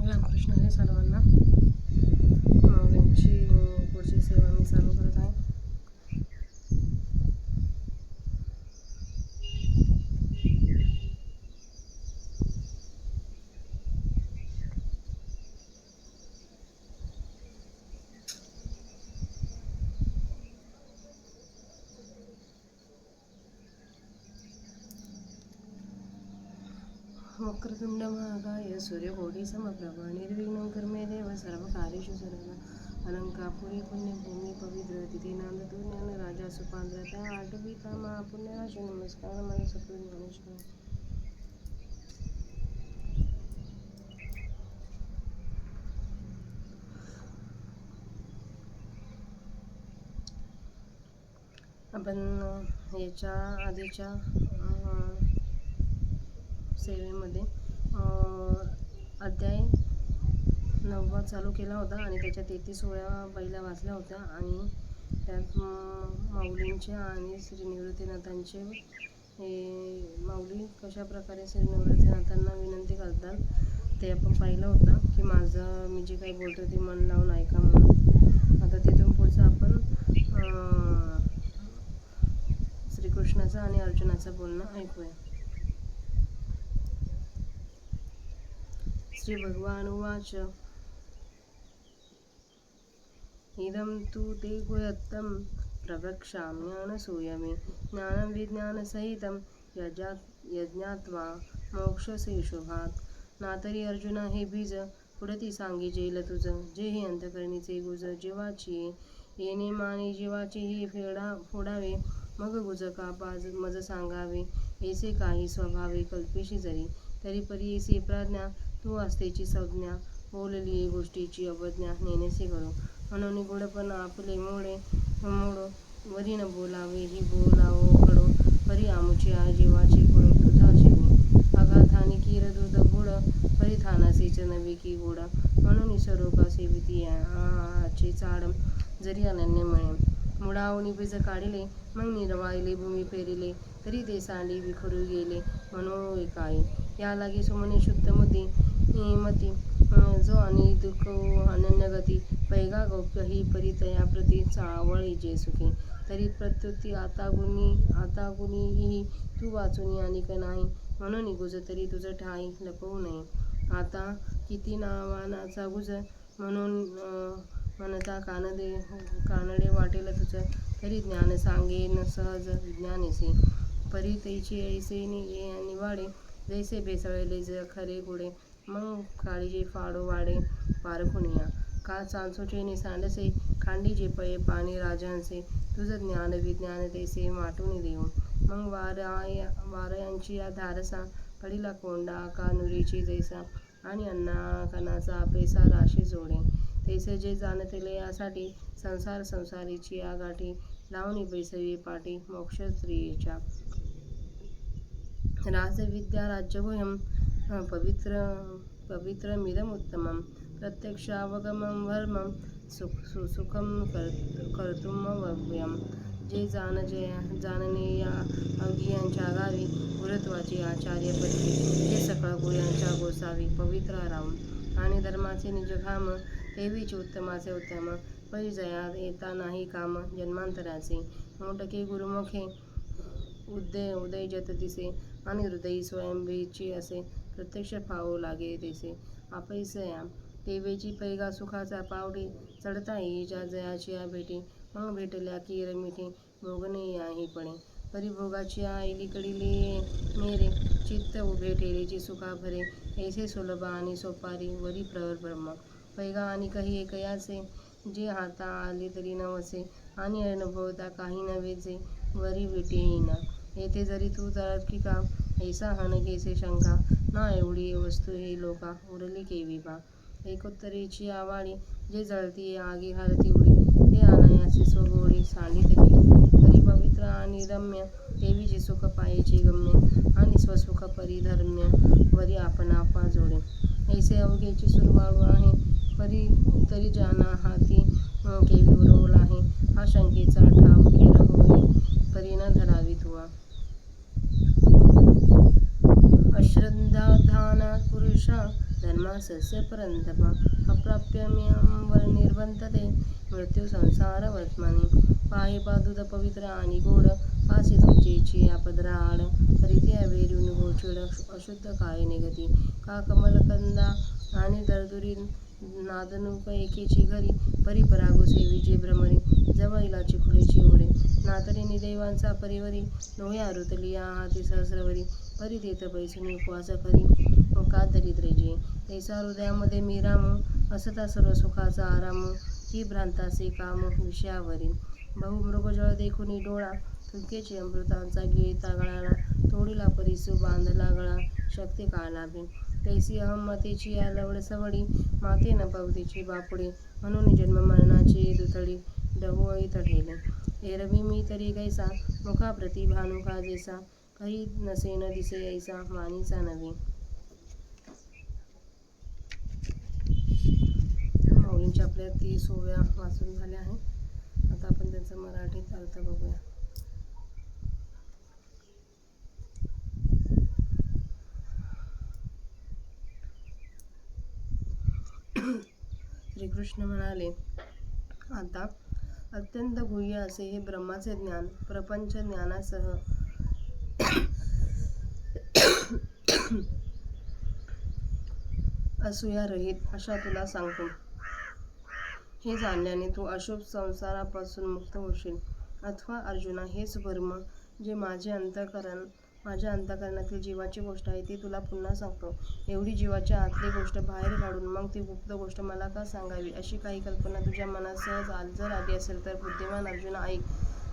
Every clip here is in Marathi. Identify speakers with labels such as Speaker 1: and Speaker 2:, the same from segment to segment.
Speaker 1: रामकृष्ण हरी सर्वांना. माऊलींची पुढची सेवा मी चालू करत आहे. वक्रतुंड महाकाय सूर्यकोटी समप्रभ निर्विघ्नं कर्मे देव सर्वकार्येषु सर्वदा. अलंकापुरी पुण्यभूमी पवित्र तिथे नांदतो ज्ञान राजा सुपांद्र त्या आठविता महापुण्यराशी. नमस्कार माझ्या सकृत ज्ञानेश्वर. आपण याच्या आधीच्या सेवेमध्ये अध्याय 9 चालू केला होता आणि त्याच्या 33 ओळ्या पहिल्या वाचल्या होत्या आणि त्यात माऊलींच्या आणि श्री निवृत्तीनाथांचे माऊली कशा प्रकारे श्री निवृत्तीनाथांना विनंती करतात ते आपण पाहिलं होतं की मी जे काही बोलतो ते मन लावून ऐका म्हणून. आता तिथून पुढचं आपण श्रीकृष्णाचं आणि अर्जुनाचं बोलणं ऐकूया. श्री भगवान उवाच इदं तु ते गुह्यत्वं प्रवक्ष्याम्यनसूयमे ज्ञानं विज्ञानसहितं यज्ञात्वा मोक्षसे शुभात्. नातरी अर्जुना हे बीज पुढती सांगी जेल तुझं जे हे अंतकरणीचे गुज जीवाची येणे माने जीवाचे हे फोडावे मग गुज कापाज मज सांगावे ऐसे काही स्वभावे कल्पेशी जरी तरी परी ऐसे प्राज्ञा तू असतेची संज्ञा बोलली गोष्टीची अवज्ञा नेनेसे करू म्हणून गोडपण आपले मोडो वरी न बोलावे ही बोलावो कडो परी आमुच्या जीवाचे कुळ तुझा शिवी अगाथानी कीर दूध गोड परिधानासेच नवे की गोड म्हणून स्वरूपा सेविती आचे चाड जरी अनन्य मिळे मुडावणी बीज काढिले मग निर्वाळिले भूमी पेरिले तरी ते सांडी विखरू गेले म्हणून एकाई या लागे सुमने शुद्ध मती जो आणि दुःख अनन्य गती पैगा गौप्य ही परितया प्रति चावळी जे सुखी तरी प्रत्युत्ती आता गुणी ही तू वाचून अनिक नाही म्हणून गुज तरी तुझं ठाई लपवू नये. आता किती नावानाचा गुज म्हणून म्हणता कानडे वाटेल तुझं तरी ज्ञान सांगेन सहज विज्ञानेसे परी तैचे ऐसे निवाडे जैसे भेसळले ज खरे गोडे मग काळीजे फाडो वाडे पारखुनिया का चांचोचे सांडसे खांडी जे पये पाणी राजांचे तुझं ज्ञान विज्ञान तैसे वाटून देऊ मग वारयांची या धारसा पडिला कोंडा का नुरीची जैसा आणि अन्ना कणाचा पैसा राशी जोडे तैसे जे जाणतले यासाठी संसारीची या गाठी लावणी बैसवी पाठी मोक्ष स्त्रियेच्या राजविद्या राज्यगुह्यं पवित्रमिदमुत्तमं प्रत्यक्षावगमं वर्मं सुखं कर्तुमव्ययं. जे जाणणे या अवघियांच्या गावी गुरुत्वाचे आचार्य पदवी ते सकळ गुह्यांच्या गोसावी पवित्र राम आणि धर्माचे निजघाम देवीचे उत्तमाचे उत्तम परिजयात येता नाही काम जन्मांतराचे मोटके गुरुमुखे उदय जत दिसे आणि हृदयी स्वयंभीची असे प्रत्यक्ष पाहू लागे तैसे आपैसया देवेची पैगा सुखाचा पावटी चढता येईच्या जयाची या भेटी मग भेटल्या की रमिठी भोगणे याही पणे परिभोगाची आईलीकडीले मेरे चित्त उभे ठेलेची सुखा भरे ऐसे सुलभ आणि सोपारी वरी प्रवर ब्रह्म पैगा आणि काही एकयाचे जे हाता आले तरी नवसे आणि अनुभवता काही नवेचे वरी विटेहीन येथे जरी तू जळकी का ऐसा हन घेसे शंका ना एवढी वस्तू हे लोका उरली केवी बा एकोत्तरेची आवाळी जे जळती आगी हरती उडी ते अनायासे स्वगोडी सांडितली तरी पवित्र आणि रम्य देवीचे सुख पायेचे गम्य आणि स्वसुख परिधर्म्य वरी आपण आपा जोडे ऐसे अवघेची सुरवाळू आहे तरी जाना हाती केवी उरवला आहे हा शंकेचा ठाव केर होई परी न धरावी तुवा अश्रद्धाधाना पुरुषा धर्मासस्य परन्तप अप्राप्यम्यं निर्बंधते मृत्यू संसार वर्तमानी पाहे पादुद पवित्र आणि गोड पासे तुझेची आपदराड करीते अवेरून गोचड अशुद्ध काय निगती का कमलकंदा आणि दरदुरी नादनुक एकेची घरी परिपरागो सेवीचे भ्रमरी जवळीलाची खुलेची ओरे नातरी निदैवांचा परिवरी डोळे आरुतलिया हाती सहस्रवरी परिदेत बैसुनी उपवास खरी का दरिद्रेजे तैसा हृदयामध्ये मी रामू असता सर्व सुखाचा आरामू ही भ्रांतासे काम विषयावरी बहु मृगजळ देखुनी डोळा तुकेची अमृतांचा गिळता गळाला तोडीला परिसू बांधला गळा शक्ती काळावी तैसी अहमतेची या लवड सवडी माते न पवतीची बापुडे म्हणून जन्म मरणाची दुथडी डहुळी तढेले एरवी मी तरी कैसा मुखाप्रती भानू काजेसा काही नसे न दिसे ऐसा वाणीचा नवे. माऊलींच्या आपल्या 30 ओव्या वाचून झाल्या आहेत. आता आपण त्यांचा मराठीत अर्थ बघूया. श्रीकृष्ण म्हणाले, आता अत्यंत गुह्य असे हे ब्रह्माचे ज्ञान प्रपंच ज्ञानासह असूयारहित अशा तुला सांगतो. हे जाणल्याने तू अशुभ संसारापासून मुक्त होशील. अथवा अर्जुना, हेच ब्रह्म जे माझ्या अंतःकरणातील जीवाची गोष्ट आहे ती तुला पुन्हा सांगतो. एवढी जीवाच्या आतली गोष्ट बाहेर काढून मग ती गुप्त गोष्ट मला का सांगावी अशी काही कल्पना तुझ्या मनात सहज जर आली असेल तर बुद्धिमान अर्जुना ऐक.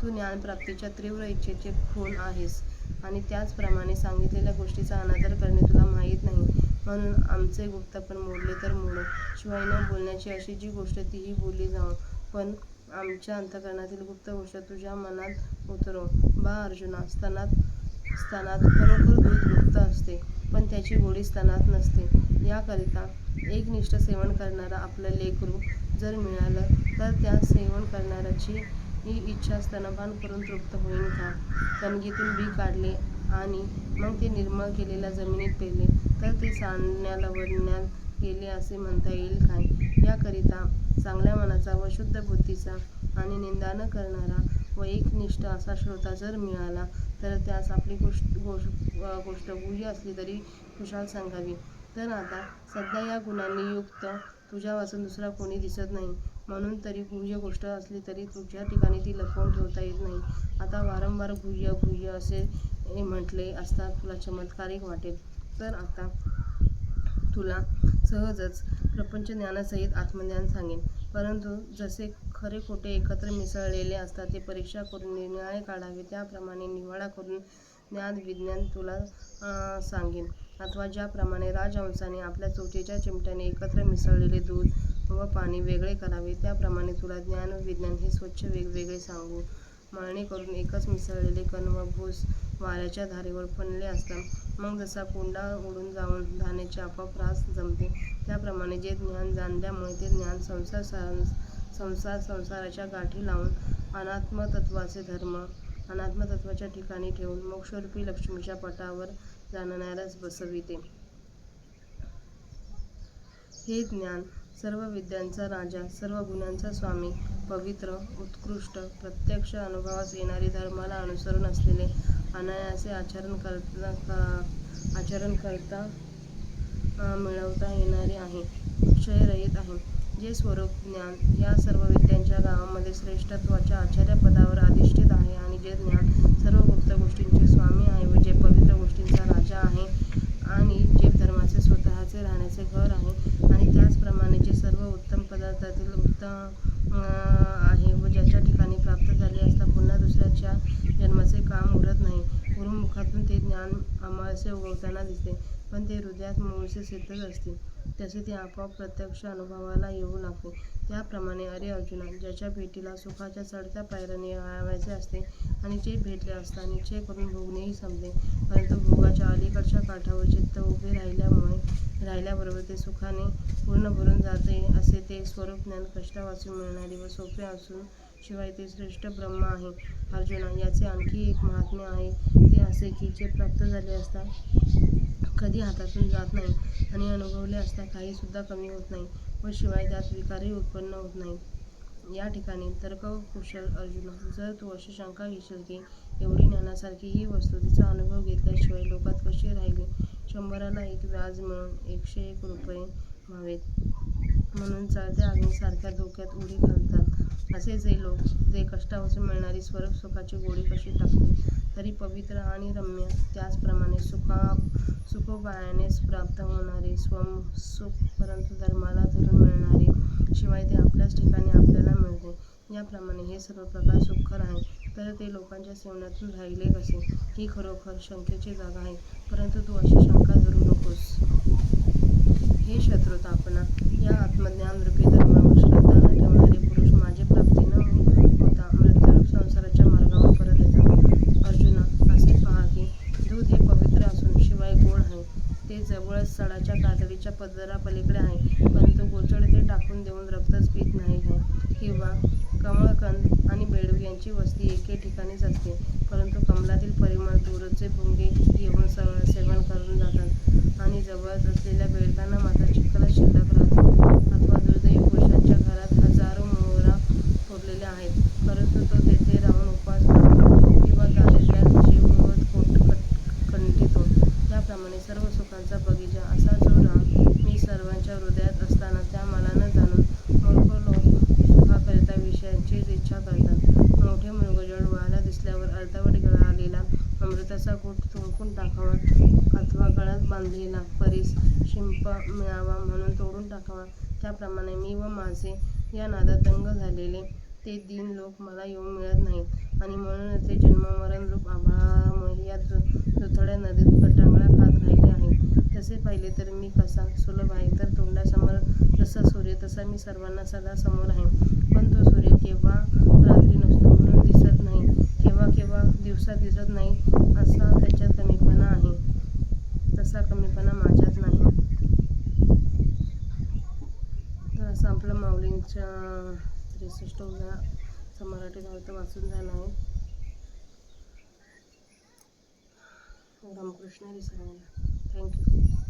Speaker 1: तू ज्ञानप्राप्तीच्या तीव्र इच्छेचे खून आहेस आणि त्याचप्रमाणे सांगितलेल्या गोष्टीचा अनादर करणे तुला माहीत नाही. म्हणून आमचे गुप्तपण मोडले तर मोडो. शिवाय न बोलण्याची अशी जी गोष्ट तीही बोलली जावो, पण आमच्या अंतःकरणातील गुप्त गोष्ट तुझ्या मनात उतरव. बा अर्जुना, स्तनात खरोखर दूध गुप्त असते, पण त्याची गोडी स्तनात नसते. याकरिता एकनिष्ठ सेवन करणारा आपलं लेकरू जर मिळालं तर त्या सेवन करणाऱ्याची ही इच्छा स्तनपान करून तृप्त होईन का? कणगीतून बी काढले आणि मग ते निर्मळ केलेल्या जमिनीत पेरले तर ते सांडण्यात गेले असे म्हणता येईल काय? याकरिता चांगल्या मनाचा व शुद्ध बुद्धीचा आणि निंदा न करणारा व एकनिष्ठ असा श्रोता जर मिळाला तर त्यास आपली गोष्ट गुह्य असली तरी कुशाल सांगावी. तर आता सध्या या गुणांनी युक्त तुझ्यावाचून दुसरा कोणी दिसत नाही, म्हणून तरी गुह्य गोष्ट असली तरी तुझ्या ठिकाणी ती लपवून ठेवता येत नाही. आता वारंवार गुह्य गुह्य असे म्हटले असता तुला चमत्कारिक वाटेल. तर आता तुला सहजच प्रपंच ज्ञानासहित आत्मज्ञान सांगेन. परंतु जसे खरे खोटे एकत्र मिसळलेले असतात ते परीक्षा करून निर्णय काढावे, त्याप्रमाणे निवाडा करून ज्ञानविज्ञान तुला सांगेन. अथवा ज्याप्रमाणे राजहंसाने आपल्या चोचीच्या चिमट्याने एकत्र मिसळलेले दूध व पाणी वेगळे करावे, त्याप्रमाणे तुला ज्ञान व विज्ञान हे स्वच्छ वेगवेगळे सांगू. मळणी करून एकच मिसळलेले कण व भूस वाऱ्याच्या धारेवर फणले असतात. मग जसा कोंडा उडून जाऊन धान्याची आपोआप रास जमते, त्याप्रमाणे जे ज्ञान जाणल्यामुळे ते ज्ञान संसाराच्या गाठी लावून अनात्मतत्वाचे धर्म अनात्मतत्वाच्या ठिकाणी ठेवून मोक्षरूपी लक्ष्मीच्या पटावर जाणणाऱ्यास बसविते. हे ज्ञान सर्व विद्यांचा राजा, सर्व गुणांचा स्वामी, पवित्र, उत्कृष्ट, प्रत्यक्ष अनुभवास येणारी, धर्माला अनुसरून असलेले, अनायासे आचरण करता मिळवता येणारे आहे, क्षयरहित आहे. जे स्वरूप ज्ञान या सर्व विद्यांच्या गावामध्ये श्रेष्ठत्वाच्या आचार्यपदावर अधिष्ठित आहे आणि जे ज्ञान सर्व गुप्त गोष्टींचे स्वामी आहे व जे पवित्र गोष्टींचा राजा आहे आणि जे धर्माचे स्वतःचे राहण्याचे घर आहे आणि त्याचप्रमाणे जे सर्व उत्तम पदार्थातील उत्तम आहे व ज्याच्या ठिकाणी प्राप्त झाले असता पुन्हा दुसऱ्याच्या जन्माचे काम उरत नाही. गुरुमुखातून ते ज्ञान अमावास्ये उगवताना दिसते, पण ते हृदयात मूळचे सिद्धच असते. तसे ते आपोआप प्रत्यक्ष अनुभवाला येऊ लागते. त्याप्रमाणे अरे अर्जुना, ज्याच्या भेटीला सुखाच्या चढत्या पायऱ्याने यावयाचे असते आणि जे भेटले असता निश्चय करून भोगणेही संपले, परंतु भोगाच्या अलीकडच्या काठावर चित्त उभे राहिल्याबरोबर ते सुखाने पूर्ण भरून जाते, असे ते स्वरूप ज्ञान कष्टावाचून मिळणारे व सोपे असून शिवाय ते श्रेष्ठ ब्रह्म आहे. अर्जुना, याचे आणखी एक महात्म्य आहे. ते असे की जे प्राप्त झाले असता कधी हातातून जात नाही आणि अनुभवले असता काही सुद्धा कमी होत नाही व शिवाय त्यात विकारही उत्पन्न होत नाही. या ठिकाणी तर्ककुशल अर्जुना, जर तू अशी शंका घेशील की एवढी ज्ञानासारखी ही वस्तू तिचा अनुभव घेतल्याशिवाय लोकात कशी राहिली, 100ला 1 व्याज मिळून 101 रुपये व्हावेत म्हणून चळत्या अग्नीसारख्या धोक्यात उडी घालतात, असे जे लोक जे कष्टापासून मिळणारी स्वरूप सुखाची गोडी कशी टाकतील, तरी पवित्र आणि रम्य त्याचप्रमाणे सुखोपायानेच प्राप्त होणारे स्वसुख, परंतु धर्माला धरून मिळणारे, शिवाय ते आपल्याच ठिकाणी आपल्याला मिळते, याप्रमाणे हे सर्व प्रकार सुखकर आहे. तर ते लोकांच्या सेवनातून राहिले कसे, ही खरोखर शंकेची जागा आहे. परंतु तू अशी शंका धरू नकोस. हे शत्रुतापना, या आत्मज्ञानरूपी धर्मावर श्रद्धा न ठेवणारे पुरुष माझी प्राप्ती न होता मृत्यूरूप संसाराच्या मार्गावर परत येतात. अर्जुना, असे पहा की दूध हे पवित्र असून शिवाय गोड आहे. ते जवळच सडाच्या कातडीच्या पदरापलीकडे आहे, परंतु गोचड ते टाकून देऊन रक्तच पीत नाही आहे. किंवा कमळकंद आणि बेडूक यांची वस्ती एके ठिकाणीच असते, परंतु कमलातील परिमळ दूरचे भुंगे घेऊन सेवन करून जातात आणि जवळच असलेल्या बेडकांना मात्र चिखलच शिल्लक राहतो. अथवा दुर्दैवी पुरुषांच्या घरात हजारो मोहरा फोडलेल्या आहेत, परंतु तो तेथे राहून उपवास करतो किंवा दारिद्र्यात जीव कंठितो. याप्रमाणे सर्व सुखांचा बगीचा असा जो राम मी सर्वांच्या हृदयात असताना त्या मला न जाणून मूर्ख लोक सुखाकरिता विषयांचीच इच्छा करतात. मोठे मृगजळ वाहला दिसल्यावर अर्धवट गळालेला अमृताचा घोट थुंकून टाकावा अथवा गळ्यात बांधलेला परीस शिंप मिळावा म्हणून तोडून टाकावा, त्याप्रमाणे मी व माझे या नादात दंग झालेले ते दीन लोक मला येऊन मिळत नाहीत आणि म्हणूनच ते जन्ममरणरूप आभाळामुळे या दुथड्या नदीत गटांगळा खात राहिले आहेत. तसे पाहिले तर मी कसा सुलभ आहे, तर तोंडासमोर जसा सूर्य तसा मी सर्वांना सदा समोर आहे. पण तो सूर्य केव्हा रात्री नसतो म्हणून दिसत नाही, केव्हा केव्हा दिवसा दिसत नाही, असा त्याच्यात कमीपणा आहे, तसा कमीपणा माझ्यात नाही. तर असं आपलं माऊलींच्या 63व्या मराठी अर्थ वाचून झाला आहे. रामकृष्ण हरी सर्वांना. थँक्यू.